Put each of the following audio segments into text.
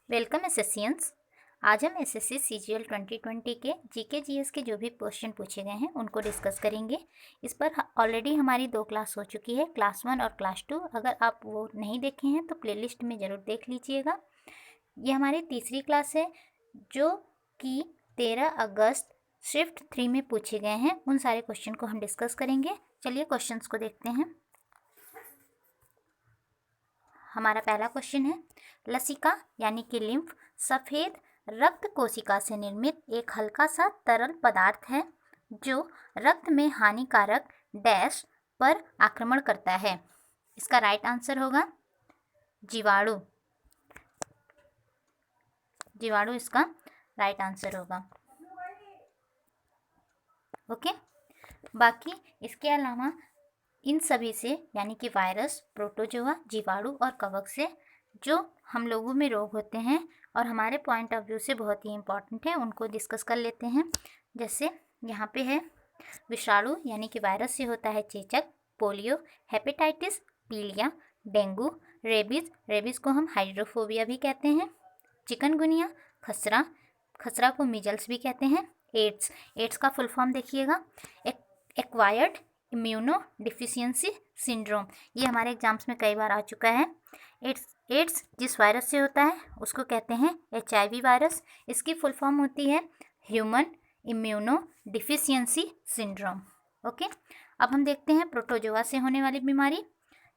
Welcome एसएससियंस। आज हम SSC CGL 2020 के जीके जीएस के जो भी क्वेश्चन पूछे गए हैं उनको डिस्कस करेंगे। इस पर ऑलरेडी हमारी 2 क्लास हो चुकी है, क्लास 1 और क्लास 2। अगर आप वो नहीं देखे हैं तो प्लेलिस्ट में ज़रूर देख लीजिएगा। ये हमारी तीसरी क्लास है जो कि 13 अगस्त शिफ्ट 3 में पूछे गए हैं। उन सारे क्वेश्चन को हम डिस्कस करेंगे। चलिए क्वेश्चंस को देखते हैं। हमारा पहला क्वेश्चन है, लसिका यानी कि लिम्फ सफ़ेद रक्त कोशिका से निर्मित एक हल्का सा तरल पदार्थ है जो रक्त में हानिकारक डैश पर आक्रमण करता है। इसका राइट आंसर होगा जीवाणु। जीवाणु इसका राइट आंसर होगा। ओके, बाकी इसके अलावा इन सभी से यानी कि वायरस, प्रोटोजोआ, जीवाणु और कवक से जो हम लोगों में रोग होते हैं और हमारे पॉइंट ऑफ व्यू से बहुत ही इम्पॉर्टेंट है, उनको डिस्कस कर लेते हैं। जैसे यहाँ पे है विषाणु यानी कि वायरस से होता है चेचक, पोलियो, हेपेटाइटिस, पीलिया, डेंगू, रेबीज, रेबीज को हम हाइड्रोफोबिया भी कहते हैं, चिकनगुनिया, खसरा, खसरा को मीजल्स भी कहते हैं, एड्स, एड्स का फुल फॉर्म देखिएगा एक्वायर्ड इम्यूनो डिफिशियंसी सिंड्रोम। ये हमारे एग्जाम्स में कई बार आ चुका है। एड्स जिस वायरस से होता है उसको कहते हैं HIV वायरस। इसकी फुल फॉर्म होती है human immuno deficiency syndrome. Okay, अब हम देखते हैं प्रोटोजोआ से होने वाली बीमारी।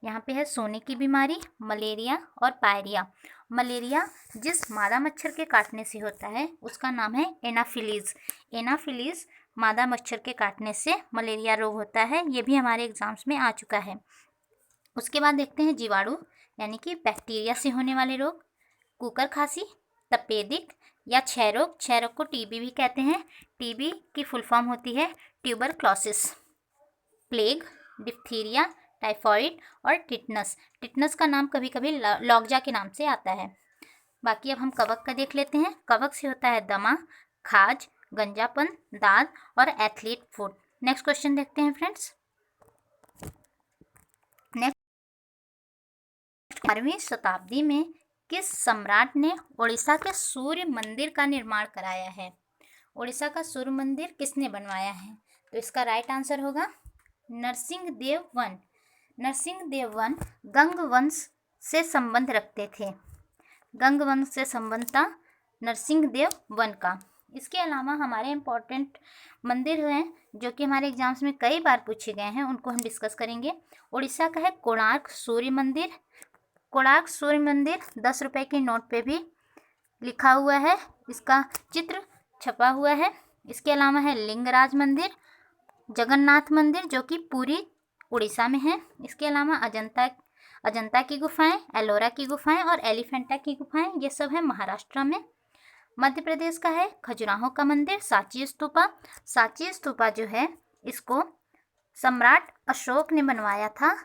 यहाँ पे है सोने की बीमारी, मलेरिया और पायरिया। मलेरिया जिस मादा मच्छर के काटने से होता है उसका नाम है एनाफिलीज। एनाफिलीज मादा मच्छर के काटने से मलेरिया रोग होता है। ये भी हमारे एग्जाम्स में आ चुका है। उसके बाद देखते हैं जीवाणु यानी कि बैक्टीरिया से होने वाले रोग, कुकर खांसी, तपेदिक या क्षय रोग। क्षय रोग को टीबी भी कहते हैं। टीबी की फुल फॉर्म होती है ट्यूबरक्लोसिस। प्लेग, डिप्थीरिया, टाइफॉइड और टिटनस। टिटनस का नाम कभी कभी लॉकजा के नाम से आता है। बाकी अब हम कवक का देख लेते हैं। कवक से होता है दमा, खाज, गंजापन, दाद और एथलीट फुट। नेक्स्ट क्वेश्चन देखते हैं फ्रेंड्स। नेक्स्ट, 12वीं शताब्दी में किस सम्राट ने उड़ीसा के सूर्य मंदिर का निर्माण कराया है? उड़ीसा का सूर्य मंदिर किसने बनवाया है? तो इसका राइट आंसर होगा नरसिंहदेव वन। नरसिंहदेव वन गंग वंश से संबंध रखते थे। गंग वंश से संबंध था नरसिंहदेव वन का। इसके अलावा हमारे इम्पोर्टेंट मंदिर हैं जो कि हमारे एग्जाम्स में कई बार पूछे गए हैं, उनको हम डिस्कस करेंगे। उड़ीसा का है कोणार्क सूर्य मंदिर। कोणार्क सूर्य मंदिर 10 रुपये के नोट पे भी लिखा हुआ है, इसका चित्र छपा हुआ है। इसके अलावा है लिंगराज मंदिर, जगन्नाथ मंदिर जो कि पूरी उड़ीसा में है। इसके अलावा अजंता की गुफाएं, एलोरा की गुफाएं और एलिफेंटा की गुफाएं, ये सब है महाराष्ट्र में। मध्य प्रदेश का है खजुराहो का मंदिर, सांची स्तूपा। सांची स्तूपा जो है इसको सम्राट अशोक ने बनवाया था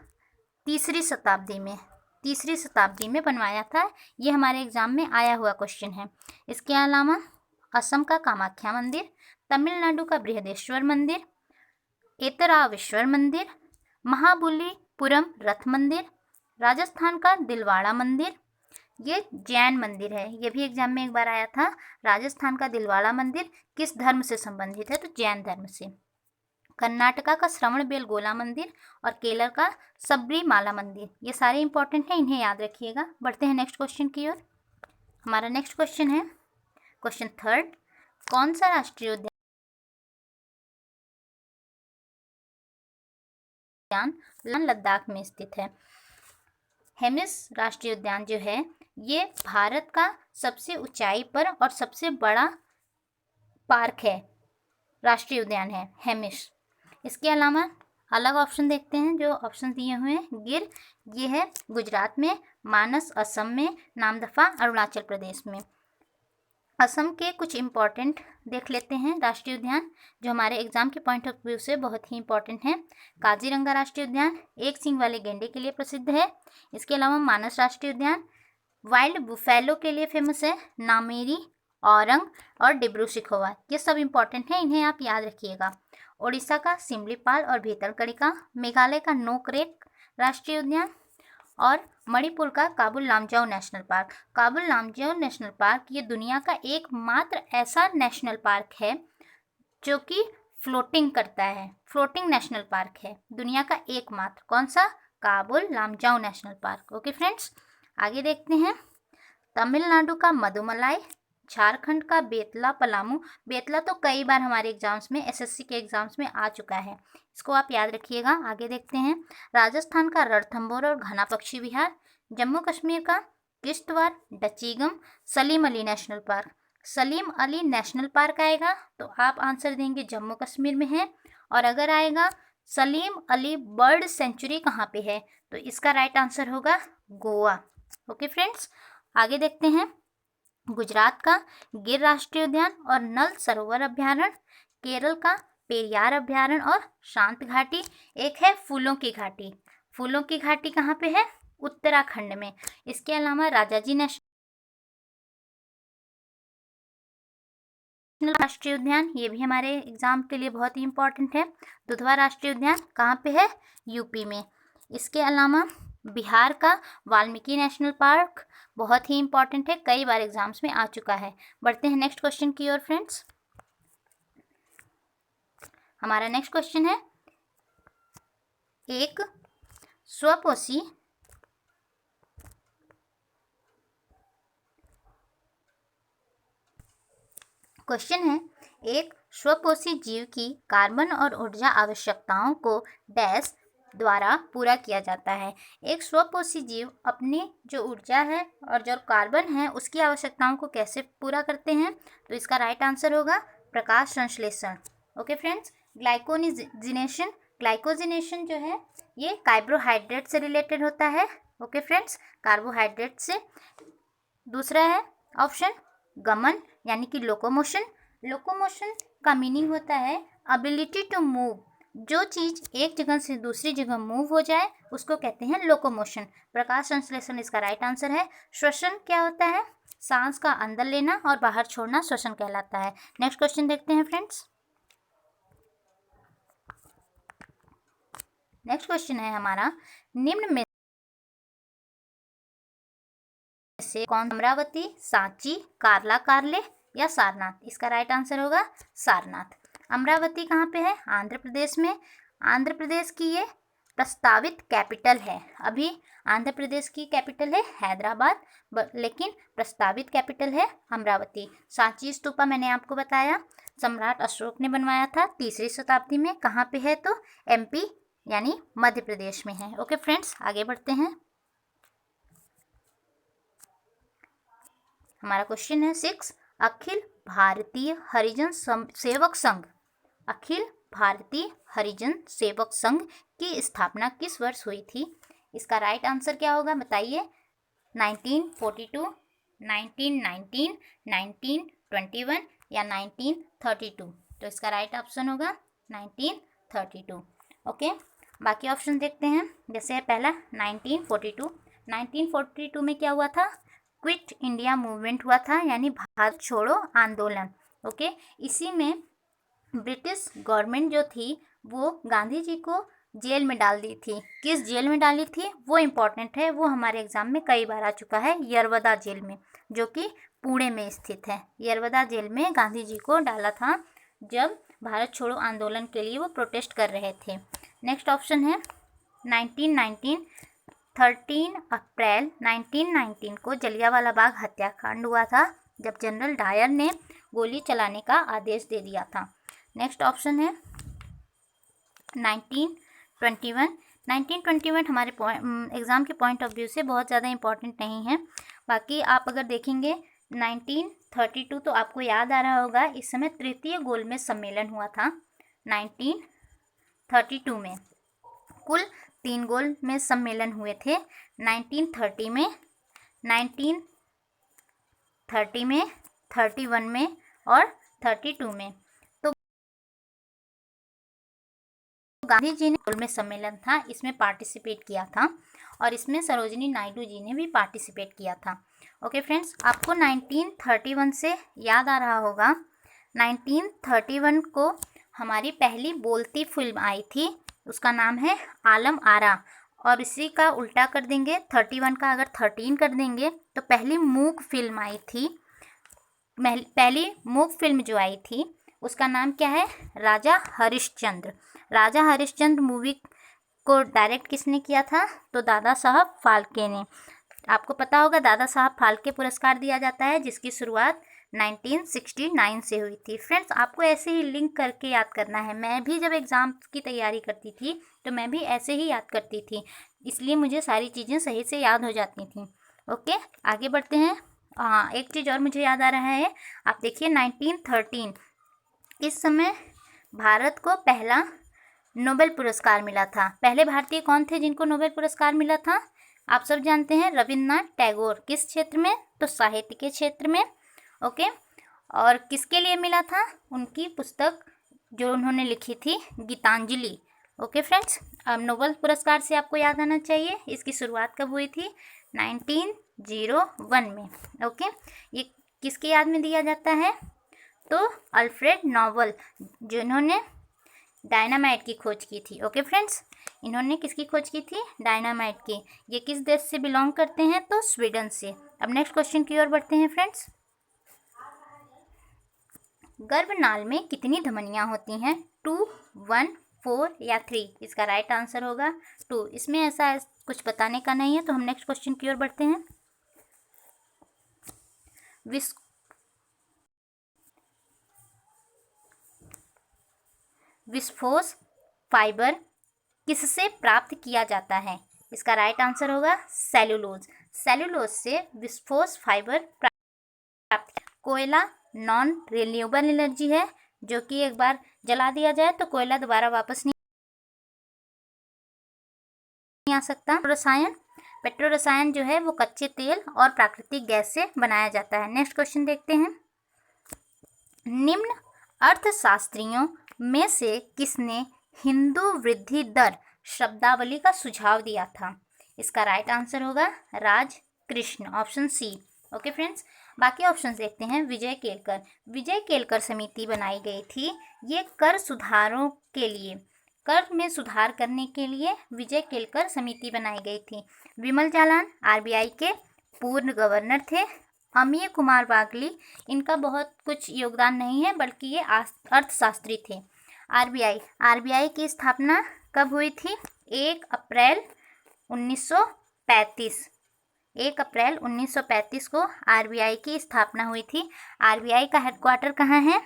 3री शताब्दी में। 3री शताब्दी में बनवाया था। ये हमारे एग्जाम में आया हुआ क्वेश्चन है। इसके अलावा असम का कामाख्या मंदिर, तमिलनाडु का बृहदेश्वर मंदिर, एतरावेश्वर मंदिर, महाबलीपुरम रथ मंदिर, राजस्थान का दिलवाड़ा मंदिर, ये जैन मंदिर है। ये भी एग्जाम में एक बार आया था। राजस्थान का दिलवाड़ा मंदिर किस धर्म से संबंधित है? तो जैन धर्म से। कर्नाटका का श्रवणबेलगोला मंदिर और केरल का सबरीमाला मंदिर, ये सारे इंपॉर्टेंट हैं, इन्हें याद रखिएगा। बढ़ते हैं नेक्स्ट क्वेश्चन की ओर। हमारा नेक्स्ट क्वेश्चन है क्वेश्चन 3। कौन सा राष्ट्रीय उद्यान लद्दाख में स्थित है? हेमिस राष्ट्रीय उद्यान जो है ये भारत का सबसे ऊंचाई पर और सबसे बड़ा पार्क है, राष्ट्रीय उद्यान है हेमिस। इसके अलावा अलग ऑप्शन देखते हैं जो ऑप्शन दिए हुए हैं। गिर, ये है गुजरात में, मानस असम में, नामदफा अरुणाचल प्रदेश में। असम के कुछ इम्पॉर्टेंट देख लेते हैं राष्ट्रीय उद्यान जो हमारे एग्जाम के पॉइंट ऑफ व्यू से बहुत ही इम्पॉर्टेंट हैं। काजीरंगा राष्ट्रीय उद्यान एक सींग वाले गेंडे के लिए प्रसिद्ध है। इसके अलावा मानस राष्ट्रीय उद्यान वाइल्ड बुफेलो के लिए फेमस है। नामेरी, औरंग और डिब्रू सिखोवा, ये सब इम्पॉर्टेंट हैं, इन्हें आप याद रखिएगा। उड़ीसा का सिमलीपाल और भीतरकनिका, मेघालय का नोकरेक राष्ट्रीय उद्यान, और मणिपुर का Kabul Lamjao national park. Kabul Lamjao national park ये दुनिया का एकमात्र ऐसा नेशनल पार्क है जो कि फ्लोटिंग करता है, फ्लोटिंग नेशनल पार्क है दुनिया का एकमात्र। कौन सा? Kabul Lamjao national park. Okay friends, आगे देखते हैं। तमिलनाडु का मधुमलाई, झारखंड का बेतला पलामू। बेतला तो कई बार हमारे एग्जाम्स में, एसएससी के एग्जाम्स में आ चुका है, इसको आप याद रखिएगा। आगे देखते हैं। राजस्थान का रणथंभौर और घना पक्षी विहार। जम्मू कश्मीर का Kishtwar, Dachigam, Salim Ali national park. Salim Ali national park आएगा तो आप आंसर देंगे जम्मू कश्मीर में है। और अगर आएगा सलीम अली बर्ड सेंचुरी कहाँ पे है, तो इसका राइट आंसर होगा गोवा। ओके फ्रेंड्स, आगे देखते हैं। गुजरात का गिर राष्ट्रीय उद्यान और नल सरोवर अभ्यारण्य। केरल का पेरियार अभ्यारण्य और शांत घाटी। एक है फूलों की घाटी। फूलों की घाटी कहाँ पे है? उत्तराखंड में। इसके अलावा राजाजी नेशनल राष्ट्रीय उद्यान, ये भी हमारे एग्जाम के लिए बहुत ही इंपॉर्टेंट है। दुधवा राष्ट्रीय उद्यान कहाँ पे है? यूपी में। इसके अलावा बिहार का वाल्मीकि नेशनल पार्क बहुत ही इंपॉर्टेंट है, कई बार एग्जाम्स में आ चुका है। बढ़ते हैं नेक्स्ट क्वेश्चन की ओर फ्रेंड्स। हमारा नेक्स्ट क्वेश्चन है, एक स्वपोषी क्वेश्चन है, एक स्वपोषी जीव की कार्बन और ऊर्जा आवश्यकताओं को डैश द्वारा पूरा किया जाता है। एक स्वपोषी जीव अपनी जो ऊर्जा है और जो कार्बन है उसकी आवश्यकताओं को कैसे पूरा करते हैं, तो इसका राइट आंसर होगा प्रकाश संश्लेषण। Okay friends, ग्लाइकोजिनेशन। ग्लाइकोजिनेशन जो है ये कार्बोहाइड्रेट से रिलेटेड होता है। ओके फ्रेंड्स, कार्बोहाइड्रेट से। दूसरा है ऑप्शन गमन यानी कि लोकोमोशन। लोकोमोशन का मीनिंग होता है एबिलिटी टू मूव। जो चीज़ एक जगह से दूसरी जगह मूव हो जाए उसको कहते हैं लोकोमोशन। प्रकाश संश्लेषण इसका राइट आंसर है। श्वसन क्या होता है? सांस का अंदर लेना और बाहर छोड़ना श्वसन कहलाता है। नेक्स्ट क्वेश्चन देखते हैं फ्रेंड्स। नेक्स्ट क्वेश्चन है हमारा, निम्न में से कौन? अमरावती, सांची, कार्ला कार्ले या सारनाथ। इसका राइट आंसर होगा सारनाथ। अमरावती कहाँ पे है? आंध्र प्रदेश में। आंध्र प्रदेश की ये प्रस्तावित कैपिटल है। अभी आंध्र प्रदेश की कैपिटल है हैदराबाद, लेकिन प्रस्तावित कैपिटल है अमरावती। सांची स्तूपा मैंने आपको बताया सम्राट अशोक ने बनवाया था 3री शताब्दी में। कहाँ पे है? तो एमपी यानी मध्य प्रदेश में है। ओके फ्रेंड्स, आगे बढ़ते हैं। हमारा क्वेश्चन है 6, अखिल भारतीय हरिजन सेवक संघ। अखिल भारतीय हरिजन सेवक संघ की स्थापना किस वर्ष हुई थी? इसका राइट आंसर क्या होगा बताइए? 1942, 1919, 1921 या 1932। तो इसका राइट ऑप्शन होगा 1932। ओके, बाकी ऑप्शन देखते हैं। जैसे पहला 1942। 1942 में क्या हुआ था? क्विट इंडिया मूवमेंट हुआ था, यानी भारत छोड़ो आंदोलन। ओके, इसी में ब्रिटिश गवर्नमेंट जो थी वो गांधी जी को जेल में डाल दी थी। किस जेल में डाली थी वो इम्पोर्टेंट है, वो हमारे एग्जाम में कई बार आ चुका है। यरवदा जेल में, जो कि पुणे में स्थित है। यरवदा जेल में गांधी जी को डाला था जब भारत छोड़ो आंदोलन के लिए वो प्रोटेस्ट कर रहे थे। नेक्स्ट ऑप्शन है 1919। 13 अप्रैल 1919 को जलियांवाला बाग हत्याकांड हुआ था, जब जनरल डायर ने गोली चलाने का आदेश दे दिया था। नेक्स्ट ऑप्शन है 1921। 1921 हमारे एग्ज़ाम के पॉइंट ऑफ व्यू से बहुत ज़्यादा इंपॉर्टेंट नहीं है। बाकी आप अगर देखेंगे 1932 तो आपको याद आ रहा होगा, इस समय तृतीय गोलमेज सम्मेलन हुआ था 1932 में। कुल 3 गोलमेज सम्मेलन हुए थे 1930 में, 1930 में, 31 में और 32 में। तो गांधी जी ने गोलमेज सम्मेलन था, इसमें पार्टिसिपेट किया था और इसमें सरोजिनी नायडू जी ने भी पार्टिसिपेट किया था। ओके फ्रेंड्स, आपको 1931 से याद आ रहा होगा 1931 को हमारी पहली बोलती फिल्म आई थी, उसका नाम है आलम आरा। और इसी का उल्टा कर देंगे, 31 का अगर 13 कर देंगे तो पहली मूक फिल्म आई थी, पहली मूक फिल्म जो आई थी उसका नाम क्या है? राजा हरिश्चंद्र। राजा हरिश्चंद्र मूवी को डायरेक्ट किसने किया था? तो दादा साहब फाल्के ने। आपको पता होगा दादा साहब फाल्के पुरस्कार दिया जाता है जिसकी शुरुआत 1969 से हुई थी। फ्रेंड्स, आपको ऐसे ही लिंक करके याद करना है। मैं भी जब एग्ज़ाम की तैयारी करती थी तो मैं भी ऐसे ही याद करती थी, इसलिए मुझे सारी चीज़ें सही से याद हो जाती थी। ओके, आगे बढ़ते हैं। हाँ, एक चीज़ और मुझे याद आ रहा है, आप देखिए 1913 इस समय भारत को पहला नोबेल पुरस्कार मिला था। पहले भारतीय कौन थे जिनको नोबेल पुरस्कार मिला था? आप सब जानते हैं, रविन्द्रनाथ टैगोर। किस क्षेत्र में? तो साहित्य के क्षेत्र में। ओके, और किसके लिए मिला था? उनकी पुस्तक जो उन्होंने लिखी थी, गीतांजलि। ओके फ्रेंड्स, अब नोबेल पुरस्कार से आपको याद आना चाहिए इसकी शुरुआत कब हुई थी? 1901 में। ओके, ये किसकी याद में दिया जाता है? तो अल्फ्रेड नोबेल, जिन्होंने डायनामाइट की खोज की थी। ओके फ्रेंड्स, इन्होंने किसकी खोज की थी? डायनामाइट की। ये किस देश से बिलोंग करते हैं? तो स्वीडन से। अब नेक्स्ट क्वेश्चन की ओर बढ़ते हैं फ्रेंड्स। गर्भनाल में कितनी धमनियां होती हैं? 2, 1, 4 या 3? इसका राइट आंसर होगा 2। इसमें ऐसा कुछ बताने का नहीं है, तो हम नेक्स्ट क्वेश्चन की ओर बढ़ते हैं। विस्फोस फाइबर किससे प्राप्त किया जाता है? इसका राइट आंसर होगा सेलुलोज। सेलुलोज से विस्फोस फाइबर प्राप्त। कोयला नॉन रिन्यूएबल एनर्जी है, जो कि एक बार जला दिया जाए तो कोयला दोबारा वापस नहीं आ सकता। पेट्रो रसायन जो है वो कच्चे तेल और प्राकृतिक गैस से बनाया जाता है। नेक्स्ट क्वेश्चन देखते हैं। निम्न अर्थशास्त्रियों में से किसने हिंदू वृद्धि दर शब्दावली का सुझाव दिया था? इसका राइट आंसर होगा Rajkrishna, option C. Okay friends, बाकी ऑप्शन देखते हैं। विजय केलकर समिति बनाई गई थी। ये कर सुधारों के लिए, कर में सुधार करने के लिए विजय केलकर समिति बनाई गई थी। विमल जालान आरबीआई के पूर्व गवर्नर थे। अमीय कुमार वागली, इनका बहुत कुछ योगदान नहीं है, बल्कि ये अर्थशास्त्री थे। आरबीआई की स्थापना कब हुई थी? 1 अप्रैल 1935। 1 अप्रैल 1935 को आरबीआई की स्थापना हुई थी। आरबीआई का हेडक्वार्टर कहाँ है?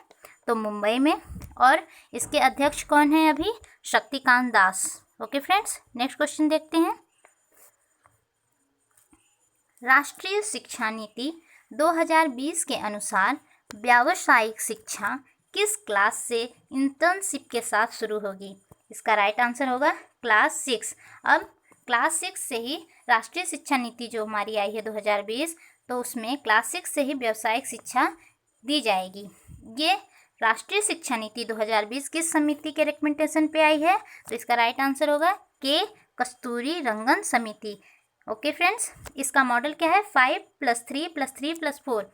तो मुंबई में। और इसके अध्यक्ष कौन है अभी? Shaktikanta Das. Okay friends, next question देखते हैं। राष्ट्रीय शिक्षा नीति 2020 के अनुसार व्यावसायिक शिक्षा किस क्लास से इंटर्नशिप के साथ शुरू होगी? इसका राइट आंसर होगा क्लास 6। अब क्लास 6 से ही राष्ट्रीय शिक्षा नीति जो हमारी आई है 2020, तो उसमें क्लास 6 से ही व्यावसायिक शिक्षा दी जाएगी। ये राष्ट्रीय शिक्षा नीति 2020 किस समिति के रिकमेंडेशन पे आई है? तो इसका राइट आंसर होगा के कस्तूरी रंगन समिति। ओके फ्रेंड्स, इसका मॉडल क्या है? 5+3+3+4।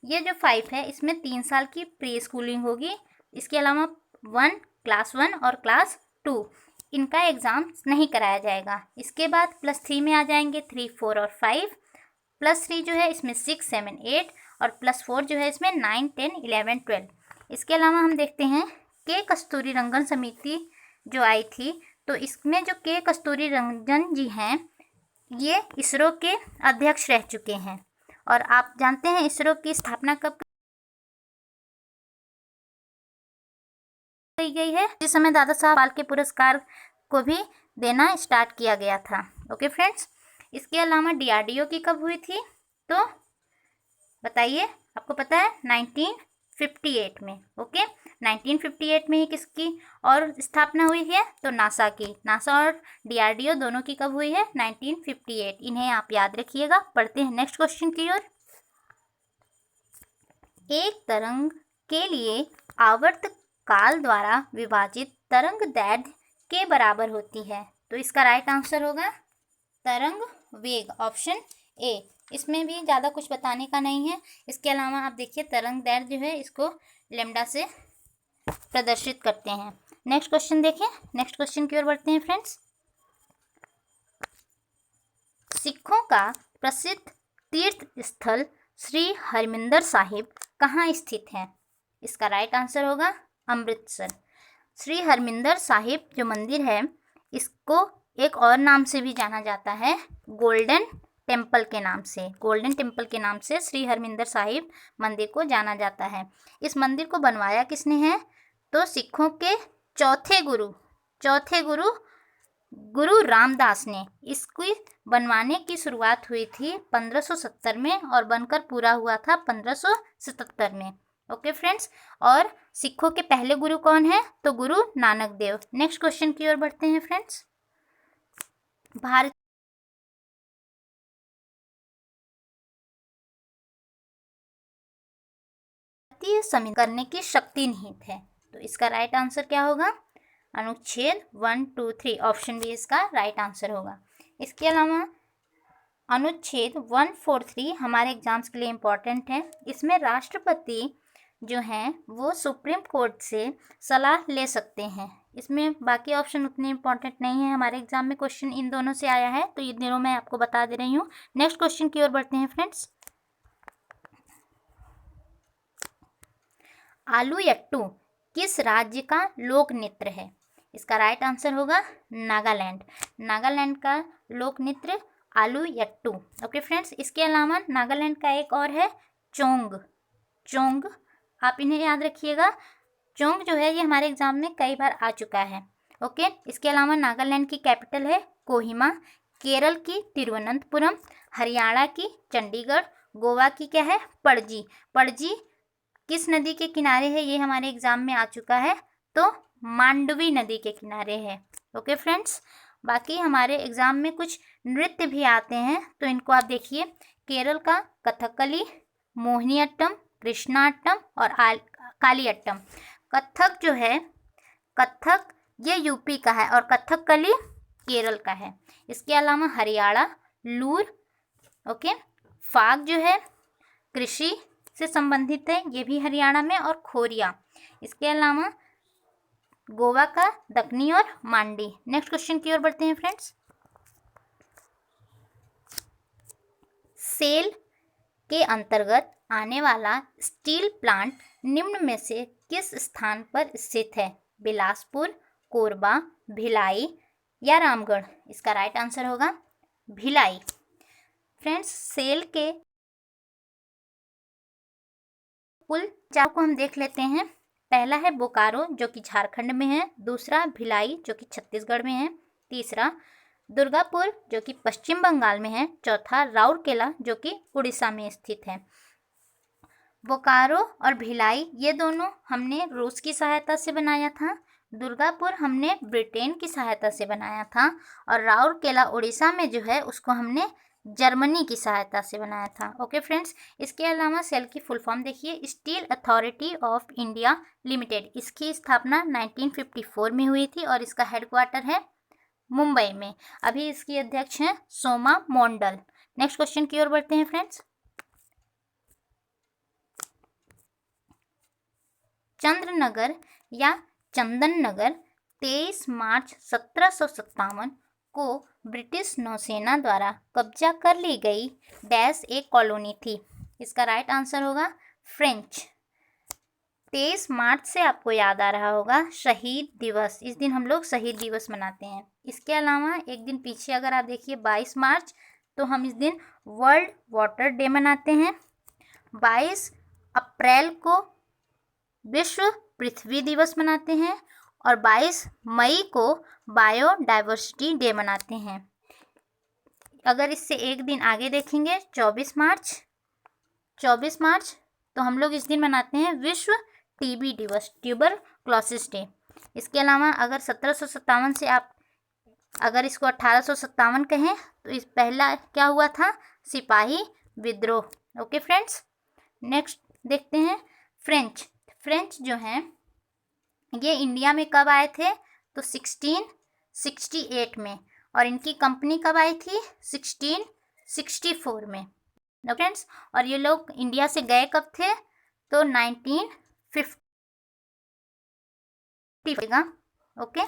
ये जो 5 है इसमें 3 साल की प्री स्कूलिंग होगी। इसके अलावा क्लास 1 और क्लास 2 इनका एग्ज़ाम नहीं कराया जाएगा। इसके बाद +3 में आ जाएंगे 3, 4 और 5। +3 जो है इसमें 6, 7, 8 और +4 जो है इसमें 9, 10, 11, 12। इसके अलावा हम देखते हैं के कस्तूरी रंगन समिति जो आई थी, तो इसमें जो के कस्तूरी रंगन जी हैं ये इसरो के अध्यक्ष रह चुके हैं। और आप जानते हैं इसरो की स्थापना कब की गई है? जिस समय दादा साहब फाल्के पुरस्कार को भी देना स्टार्ट किया गया था। ओके फ्रेंड्स, इसके अलावा डीआरडीओ की कब हुई थी? तो बताइए, आपको पता है? 1958 में। ओके, 1958 में ही किसकी और स्थापना हुई है? तो नासा की। नासा और डीआरडीओ दोनों की कब हुई है? 1958। इन्हें आप याद रखिएगा। पढ़ते हैं नेक्स्ट क्वेश्चन की ओर। एक तरंग के लिए आवर्त काल द्वारा विभाजित तरंग दैर्घ्य के बराबर होती है। तो इसका राइट आंसर होगा तरंग वेग, ऑप्शन ए। इसमें भी ज़्यादा कुछ बताने का नहीं है। इसके अलावा आप देखिए तरंग दैर्घ्य जो है इसको लैम्डा से प्रदर्शित करते हैं। नेक्स्ट क्वेश्चन देखें। नेक्स्ट क्वेश्चन की ओर बढ़ते हैं फ्रेंड्स। सिखों का प्रसिद्ध तीर्थ स्थल श्री हरमिंदर साहिब कहाँ स्थित है? इसका राइट आंसर होगा अमृतसर। श्री हरमिंदर साहिब जो मंदिर है, इसको एक और नाम से भी जाना जाता है, गोल्डन टेम्पल के नाम से। गोल्डन टेम्पल के नाम से श्री हरमिंदर साहिब मंदिर को जाना जाता है। इस मंदिर को बनवाया किसने है? तो सिखों के चौथे गुरु गुरु रामदास ने इसकी बनवाने की शुरुआत हुई थी 1570 में और बनकर पूरा हुआ था 1577 में। ओके फ्रेंड्स, और सिखों के पहले गुरु कौन है? तो गुरु नानक देव। नेक्स्ट क्वेश्चन की ओर बढ़ते हैं फ्रेंड्स। भारतीय संविधान करने की शक्ति निहित है, तो इसका राइट आंसर क्या होगा? अनुच्छेद 1, 2, 3 ऑप्शन बी इसका राइट आंसर होगा। इसके अलावा अनुच्छेद 143 हमारे एग्जाम्स के लिए इम्पॉर्टेंट है। इसमें राष्ट्रपति जो हैं वो सुप्रीम कोर्ट से सलाह ले सकते हैं। इसमें बाकी ऑप्शन उतने इम्पॉर्टेंट नहीं है, हमारे एग्जाम में क्वेश्चन इन दोनों से आया है, तो ये दोनों मैं आपको बता दे रही हूँ। नेक्स्ट क्वेश्चन की ओर बढ़ते हैं फ्रेंड्स। आलूयट्टू किस राज्य का लोक नृत्य है? इसका राइट आंसर होगा नागालैंड। नागालैंड का लोक नृत्य आलूयट्टू। ओके फ्रेंड्स, इसके अलावा नागालैंड का एक और है चोंग। आप इन्हें याद रखिएगा। चोंग जो है ये हमारे एग्जाम में कई बार आ चुका है। ओके, इसके अलावा नागालैंड की कैपिटल है कोहिमा, केरल की तिरुवनंतपुरम, हरियाणा की चंडीगढ़, गोवा की क्या है? पणजी किस नदी के किनारे है? ये हमारे एग्जाम में आ चुका है, तो मांडवी नदी के किनारे है। ओके फ्रेंड्स, बाकी हमारे एग्जाम में कुछ नृत्य भी आते हैं, तो इनको आप देखिए। केरल का कथकली, मोहिनीअट्टम, कृष्णाट्टम और कालियट्टम। कथक जो है, कथक ये यूपी का है और कथकली केरल का है। इसके अलावा हरियाणा लूर, ओके, फाग जो है कृषि से संबंधित है, ये भी हरियाणा में, और खोरिया। इसके अलावा गोवा का दक्कनी और मांडी। नेक्स्ट क्वेश्चन की ओर बढ़ते हैं फ्रेंड्स। सेल के अंतर्गत आने वाला स्टील प्लांट निम्न में से किस स्थान पर स्थित है? बिलासपुर, कोरबा, भिलाई या रामगढ़? इसका राइट आंसर होगा भिलाई। फ्रेंड्स, सेल के कुल 4 को हम देख लेते हैं। पहला है बोकारो जो कि झारखंड में है, दूसरा भिलाई जो कि छत्तीसगढ़ में है, तीसरा दुर्गापुर जो कि पश्चिम बंगाल में है, चौथा राउरकेला जो कि उड़ीसा में स्थित है। बोकारो और भिलाई ये दोनों हमने रूस की सहायता से बनाया था, दुर्गापुर हमने ब्रिटेन की सहायता से बनाया था, और राउरकेला उड़ीसा में जो है उसको हमने जर्मनी की सहायता से बनाया था। ओके फ्रेंड्स, इसके अलावा सेल की फुल फॉर्म देखिए, steel authority of India limited. इसकी स्थापना 1954 में हुई थी और इसका हेडक्वार्टर है मुंबई में। अभी इसकी अध्यक्ष हैं सोमा मोंडल। नेक्स्ट क्वेश्चन की ओर बढ़ते हैं फ्रेंड्स। चंद्रनगर या चंदन नगर 23 मार्च 1757 को ब्रिटिश नौसेना द्वारा कब्जा कर ली गई डैश एक कॉलोनी थी। इसका राइट आंसर होगा फ्रेंच। 23 मार्च से आपको याद आ रहा होगा शहीद दिवस, इस दिन हम लोग शहीद दिवस मनाते हैं। इसके अलावा एक दिन पीछे अगर आप देखिए 22 मार्च, तो हम इस दिन वर्ल्ड वाटर डे मनाते हैं। 22 अप्रैल को विश्व पृथ्वी दिवस मनाते हैं और 22 मई को बायोडाइवर्सिटी डे मनाते हैं। अगर इससे एक दिन आगे देखेंगे 24 मार्च तो हम लोग इस दिन मनाते हैं विश्व टीबी दिवस, ट्यूबरक्लोसिस डे। इसके अलावा अगर 1757 से आप अगर इसको 1857 कहें तो इस पहला क्या हुआ था? सिपाही विद्रोह। ओके फ्रेंड्स, नेक्स्ट देखते हैं फ्रेंच जो हैं ये इंडिया में कब आए थे? तो 1668 में, और इनकी कंपनी कब आई थी? 1664 में। ओके फ्रेंड्स, और ये लोग इंडिया से गए कब थे? तो 1950 ओके,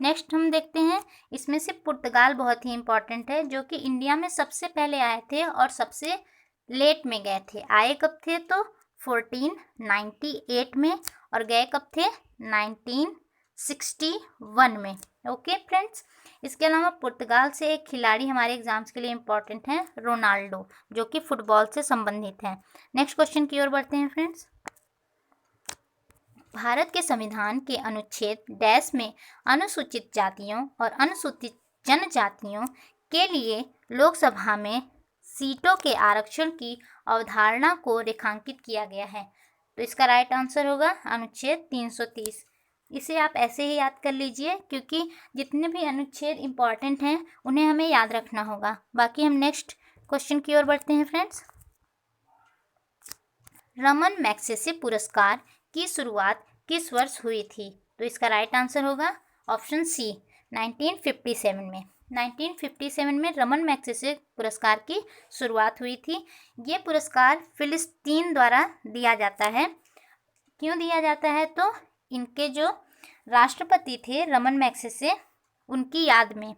नेक्स्ट हम देखते हैं, इसमें से पुर्तगाल बहुत ही इंपॉर्टेंट है, जो कि इंडिया में सबसे पहले आए थे और सबसे लेट में गए थे। आए कब थे तो 1498 में, और गए कब थे 1961 में। ओके फ्रेंड्स, इसके अलावा पुर्तगाल से एक खिलाड़ी हमारे एग्जाम्स के लिए इंपॉर्टेंट है, रोनाल्डो, जो कि फुटबॉल से संबंधित है। नेक्स्ट क्वेश्चन की ओर बढ़ते हैं फ्रेंड्स। भारत के संविधान के अनुच्छेद डैश में अनुसूचित जातियों और अनुसूचित जनजातियों के लिए लोकसभा में सीटों के आरक्षण की अवधारणा को रेखांकित किया गया है। तो इसका राइट आंसर होगा अनुच्छेद 330। इसे आप ऐसे ही याद कर लीजिए, क्योंकि जितने भी अनुच्छेद इंपॉर्टेंट हैं उन्हें हमें याद रखना होगा। बाकी हम नेक्स्ट क्वेश्चन की ओर बढ़ते हैं फ्रेंड्स। रमन मैग्सेसे पुरस्कार की शुरुआत किस वर्ष हुई थी? तो इसका राइट आंसर होगा ऑप्शन सी, 1957 में। 1957 में रमन मैग्सेसे पुरस्कार की शुरुआत हुई थी। ये पुरस्कार फिलिस्तीन द्वारा दिया जाता है। क्यों दिया जाता है? तो इनके जो राष्ट्रपति थे रमन मैग्सेसे, उनकी याद में।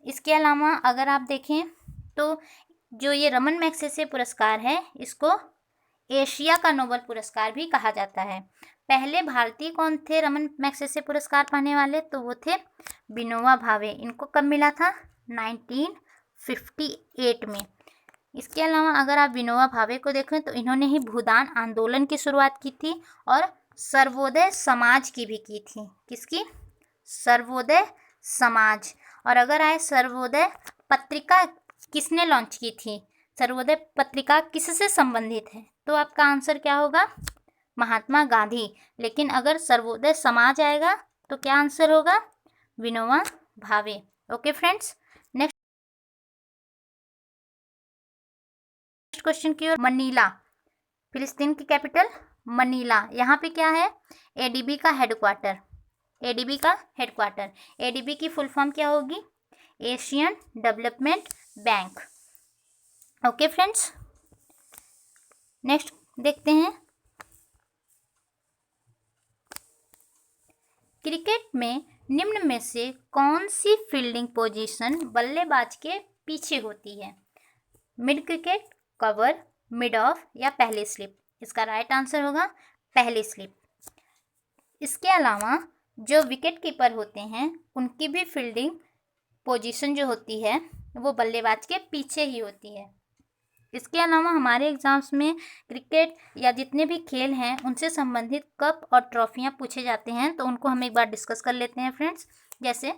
इसके अलावा अगर आप देखें तो जो ये रमन मैग्सेसे पुरस्कार है, इसको एशिया का नोबेल पुरस्कार भी कहा जाता है। पहले भारतीय कौन थे रमन मैग्सेसे पुरस्कार पाने वाले? तो वो थे विनोबा भावे। इनको कब मिला था? 1958 में। इसके अलावा अगर आप विनोबा भावे को देखें तो इन्होंने ही भूदान आंदोलन की शुरुआत की थी और सर्वोदय समाज की भी की थी। किसकी? सर्वोदय समाज। और अगर आए सर्वोदय पत्रिका किसने लॉन्च की थी? सर्वोदय पत्रिका किससे संबंधित है? तो आपका आंसर क्या होगा? महात्मा गांधी। लेकिन अगर सर्वोदय समाज आएगा तो क्या आंसर होगा? Vinoba Bhave. Okay friends, next question की ओर। मनीला, फिलिस्तीन की कैपिटल मनीला। यहाँ पे क्या है? एडीबी का हेडक्वार्टर। एडीबी का हेडक्वार्टर। एडीबी की फुल फॉर्म क्या होगी? Asian development bank. Okay friends, next देखते हैं। क्रिकेट में निम्न में से कौन सी फील्डिंग पोजीशन बल्लेबाज के पीछे होती है? Mid cricket, cover, mid of या पहली स्लिप? इसका राइट आंसर होगा पहली स्लिप। इसके अलावा जो विकेट कीपर होते हैं उनकी भी फील्डिंग पोजीशन जो होती है वो बल्लेबाज के पीछे ही होती है। इसके अलावा हमारे एग्जाम्स में क्रिकेट या जितने भी खेल हैं उनसे संबंधित कप और ट्रॉफियाँ पूछे जाते हैं, तो उनको हम एक बार डिस्कस कर लेते हैं फ्रेंड्स। जैसे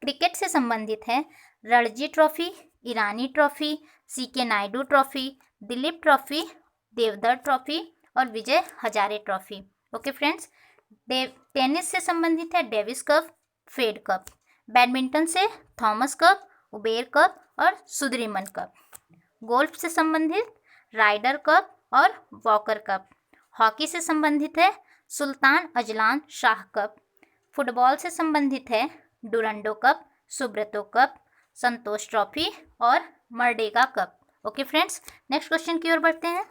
क्रिकेट से संबंधित है Ranji trophy, Irani trophy, C K Naidu trophy, Duleep trophy, Deodhar trophy और Vijay Hazare trophy. Okay friends, tennis से संबंधित है Davis cup, Fed cup. Badminton से थॉमस कप, उबेर कप और सुदरीमन कप। गोल्फ से संबंधित राइडर कप और वॉकर कप। हॉकी से संबंधित है Sultan Azlan Shah cup. Football से संबंधित है Durand cup, Subroto cup, Santosh trophy और Merdeka cup. Okay friends, next question की ओर बढ़ते हैं।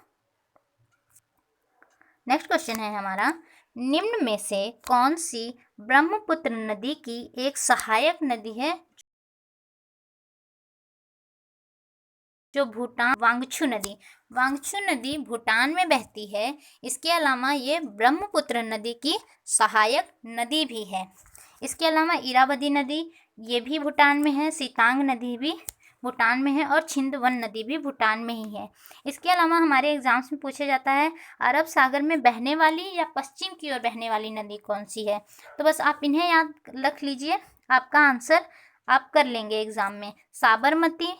नेक्स्ट क्वेश्चन है हमारा, निम्न में से कौन सी ब्रह्मपुत्र नदी की एक सहायक नदी है जो भूटान? वांगछू नदी। वांगछू नदी भूटान में बहती है। इसके अलावा ये ब्रह्मपुत्र नदी की सहायक नदी भी है। इसके अलावा इरावदी नदी ये भी भूटान में है, सितांग नदी भी भूटान में है और छिंदवन नदी भी भूटान में ही है। इसके अलावा हमारे एग्जाम्स में पूछा जाता है अरब सागर में बहने वाली या पश्चिम की ओर बहने वाली नदी कौन सी है? तो बस आप इन्हें याद रख लीजिए, आपका आंसर आप कर लेंगे एग्जाम में। साबरमती,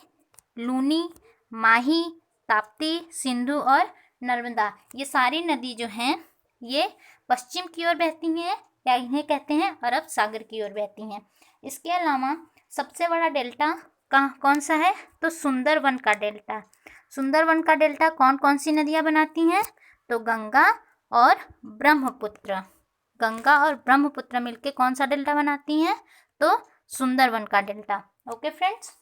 लूनी, माही, ताप्ती, सिंधु और नर्मदा, ये सारी नदी जो हैं ये पश्चिम की ओर बहती हैं या इन्हें कहते हैं अरब सागर की ओर बहती हैं। इसके अलावा सबसे बड़ा डेल्टा कौन सा है? तो सुंदरवन का डेल्टा। सुंदरवन का डेल्टा कौन कौन सी नदियाँ बनाती हैं? तो गंगा और ब्रह्मपुत्र। गंगा और ब्रह्मपुत्र मिलके कौन सा डेल्टा बनाती हैं? तो सुंदरवन का डेल्टा। ओके फ्रेंड्स,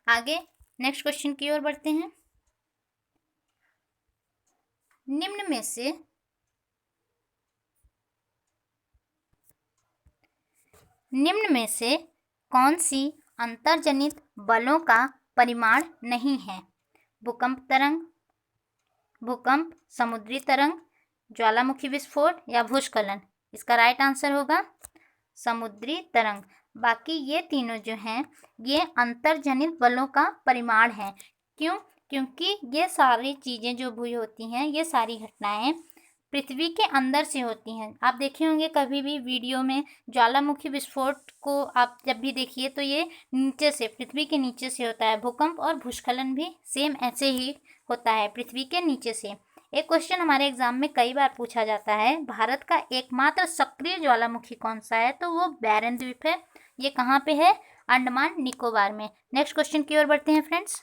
आगे नेक्स्ट क्वेश्चन की ओर बढ़ते हैं। निम्न में से निम्न में से कौन सी अंतर्जनित बलों का परिमाण नहीं है? भूकंप तरंग, भूकंप, समुद्री तरंग, ज्वालामुखी विस्फोट या भूस्खलन। इसका राइट आंसर होगा समुद्री तरंग। बाकी ये तीनों जो हैं ये अंतर्जनित बलों का परिमाण है। क्यों? क्योंकि ये सारी चीज़ें जो हुई होती हैं, ये सारी घटनाएं पृथ्वी के अंदर से होती हैं। आप देखे होंगे कभी भी वीडियो में ज्वालामुखी विस्फोट को आप जब भी देखिए तो ये नीचे से, पृथ्वी के नीचे से होता है। भूकंप और भूस्खलन भी सेम ऐसे ही होता है, पृथ्वी के नीचे से। एक क्वेश्चन हमारे एग्जाम में कई बार पूछा जाता है, भारत का एकमात्र सक्रिय ज्वालामुखी कौन सा है? तो वो बैरन द्वीप है। ये कहाँ पे है? अंडमान निकोबार में। नेक्स्ट क्वेश्चन की ओर बढ़ते हैं फ्रेंड्स।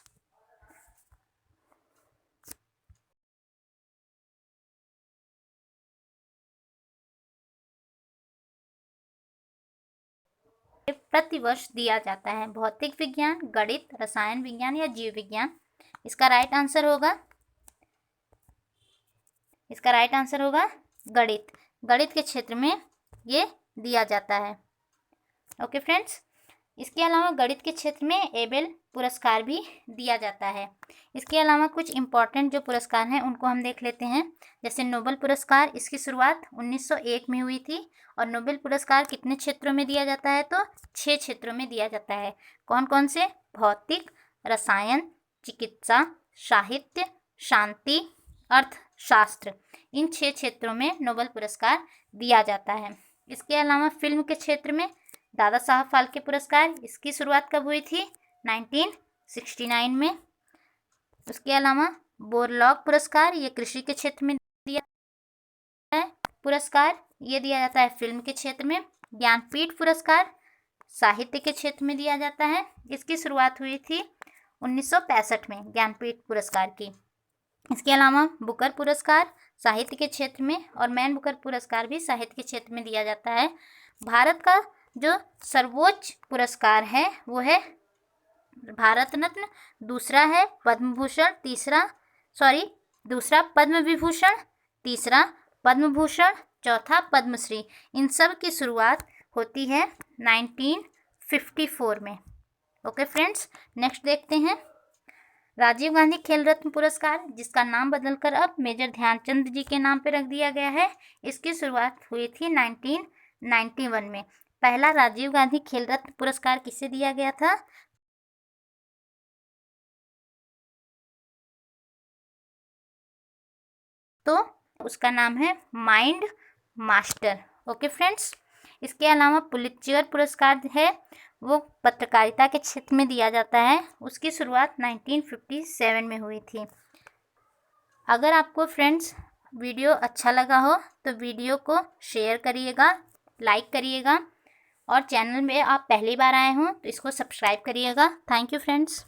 प्रतिवर्ष दिया जाता है? भौतिक विज्ञान, गणित, रसायन विज्ञान या जीव विज्ञान। इसका राइट आंसर होगा, इसका राइट आंसर होगा गणित। गणित के क्षेत्र में ये दिया जाता है। ओके फ्रेंड्स, इसके अलावा गणित के क्षेत्र में एबेल पुरस्कार भी दिया जाता है। इसके अलावा कुछ इम्पॉर्टेंट जो पुरस्कार हैं उनको हम देख लेते हैं। जैसे नोबेल पुरस्कार, इसकी शुरुआत 1901 में हुई थी और नोबेल पुरस्कार कितने क्षेत्रों में दिया जाता है? तो 6 क्षेत्रों में दिया जाता है। कौन कौन से? भौतिक, रसायन, चिकित्सा, साहित्य, शांति, अर्थशास्त्र। इन 6 क्षेत्रों में नोबेल पुरस्कार दिया जाता है। इसके अलावा फिल्म के क्षेत्र में दादा साहब फाल्के पुरस्कार, इसकी शुरुआत कब हुई थी? 1969 में। उसके अलावा बोरलॉग पुरस्कार, ये कृषि के क्षेत्र में दिया जाता है। पुरस्कार ये दिया जाता है फिल्म के क्षेत्र में। ज्ञानपीठ पुरस्कार साहित्य के क्षेत्र में दिया जाता है। इसकी शुरुआत हुई थी 1965 में ज्ञानपीठ पुरस्कार की। इसके अलावा बुकर पुरस्कार साहित्य के क्षेत्र में और मैन बुकर पुरस्कार भी साहित्य के क्षेत्र में दिया जाता है। भारत का जो सर्वोच्च पुरस्कार है वो है भारत रत्न, दूसरा है पद्म भूषण, दूसरा पद्म विभूषण, तीसरा पद्म भूषण, चौथा पद्मश्री। इन सब की शुरुआत होती है 1954 में। ओके फ्रेंड्स, नेक्स्ट देखते हैं राजीव गांधी खेल रत्न पुरस्कार, जिसका नाम बदलकर अब मेजर ध्यानचंद जी के नाम पर रख दिया गया है। इसकी शुरुआत हुई थी 1991 में। पहला राजीव गांधी खेल रत्न पुरस्कार किसे दिया गया था? तो उसका नाम है माइंड मास्टर। ओके फ्रेंड्स, इसके अलावा पुलित्जर पुरस्कार है, वो पत्रकारिता के क्षेत्र में दिया जाता है। उसकी शुरुआत 1957 में हुई थी। अगर आपको फ्रेंड्स वीडियो अच्छा लगा हो तो वीडियो को शेयर करिएगा, लाइक करिएगा और चैनल में आप पहली बार आए हों तो इसको सब्सक्राइब करिएगा। Thank you friends.